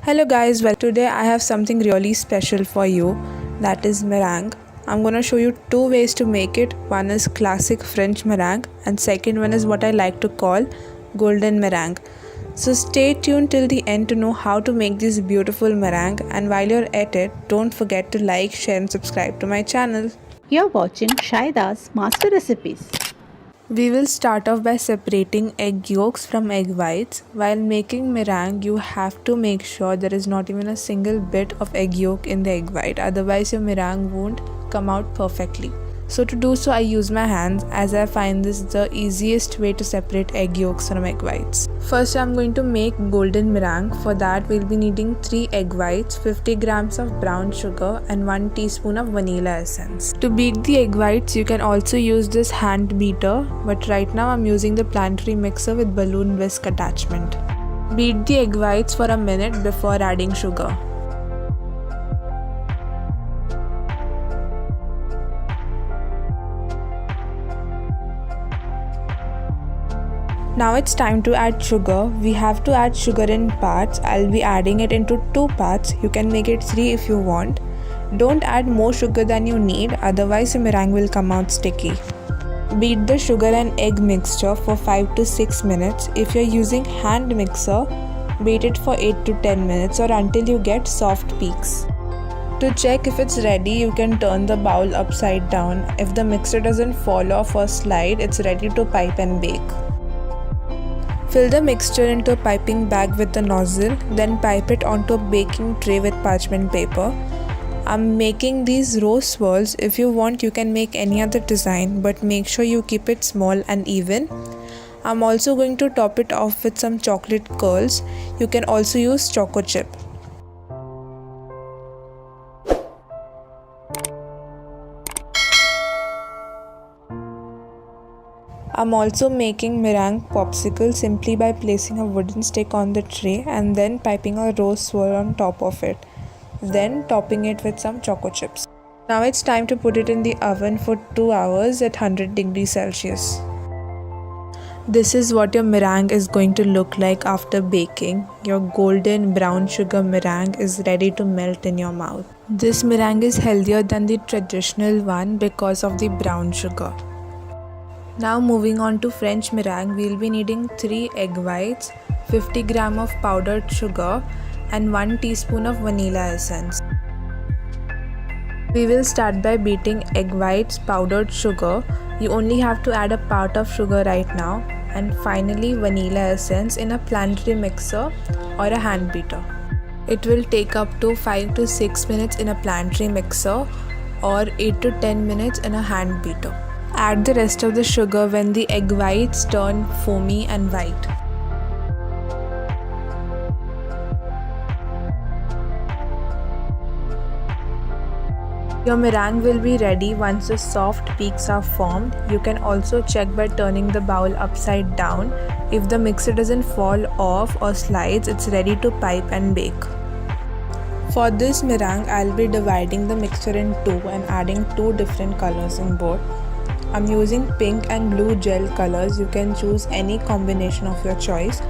Hello guys, well today I have something really special for you, that is meringue. I'm gonna show you two ways to make it. One is classic French meringue and second one is what I like to call golden meringue. So stay tuned till the end to know how to make this beautiful meringue, and while you're at it, don't forget to like, share and subscribe to my channel. You're watching Shaida's Master Recipes. We will start off by separating egg yolks from egg whites. While making meringue, you have to make sure there is not even a single bit of egg yolk in the egg white, otherwise your meringue won't come out perfectly. So to do so, I use my hands as I find this the easiest way to separate egg yolks from egg whites. First, I'm going to make golden meringue. For that, we'll be needing 3 egg whites, 50 grams of brown sugar and 1 teaspoon of vanilla essence. To beat the egg whites, you can also use this hand beater, but right now I'm using the planetary mixer with balloon whisk attachment. Beat the egg whites for a minute before adding sugar. Now it's time to add sugar. We have to add sugar in parts. I'll be adding it into 2 parts. You can make it 3 if you want. Don't add more sugar than you need, otherwise your meringue will come out sticky. Beat the sugar and egg mixture for 5 to 6 minutes. If you're using hand mixer, beat it for 8 to 10 minutes or until you get soft peaks. To check if it's ready, you can turn the bowl upside down. If the mixture doesn't fall off or slide, it's ready to pipe and bake. Fill the mixture into a piping bag with the nozzle, then pipe it onto a baking tray with parchment paper. I'm making these rose swirls. If you want, you can make any other design, but make sure you keep it small and even. I'm also going to top it off with some chocolate curls. You can also use choco chip. I'm also making meringue popsicle simply by placing a wooden stick on the tray and then piping a rose swirl on top of it, then topping it with some choco chips. Now it's time to put it in the oven for 2 hours at 100 degrees Celsius. This is what your meringue is going to look like after baking. Your golden brown sugar meringue is ready to melt in your mouth. This meringue is healthier than the traditional one because of the brown sugar. Now moving on to French meringue, we'll be needing 3 egg whites, 50 gram of powdered sugar and 1 teaspoon of vanilla essence. We will start by beating egg whites, powdered sugar. You only have to add a part of sugar right now, and finally vanilla essence in a planetary mixer or a hand beater. It will take up to 5 to 6 minutes in a planetary mixer or 8 to 10 minutes in a hand beater. Add the rest of the sugar when the egg whites turn foamy and white. Your meringue will be ready once the soft peaks are formed. You can also check by turning the bowl upside down. If the mixture doesn't fall off or slides, it's ready to pipe and bake. For this meringue, I'll be dividing the mixture in 2 and adding 2 different colors in both. I'm using pink and blue gel colors. You can choose any combination of your choice,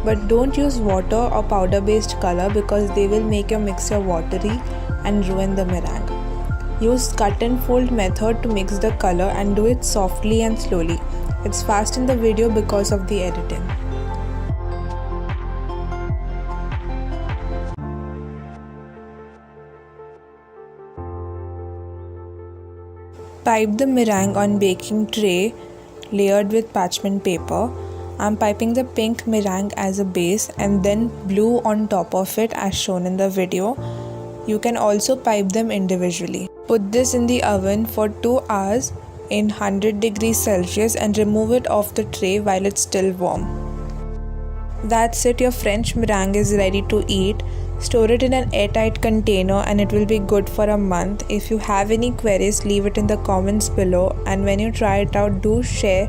but don't use water or powder based color because they will make your mixture watery and ruin the meringue. Use cut and fold method to mix the color and do it softly and slowly. It's fast in the video because of the editing. Pipe the meringue on baking tray layered with parchment paper. I'm piping the pink meringue as a base and then blue on top of it as shown in the video. You can also pipe them individually. Put this in the oven for 2 hours in 100 degrees Celsius and remove it off the tray while it's still warm. That's it, your French meringue is ready to eat. Store it in an airtight container and it will be good for a month. If you have any queries, leave it in the comments below, and when you try it out, do share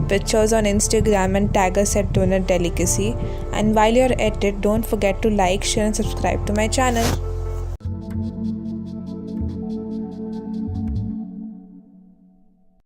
pictures on Instagram and tag us at Donut Delicacy. And while you're at it, don't forget to like, share and subscribe to my channel.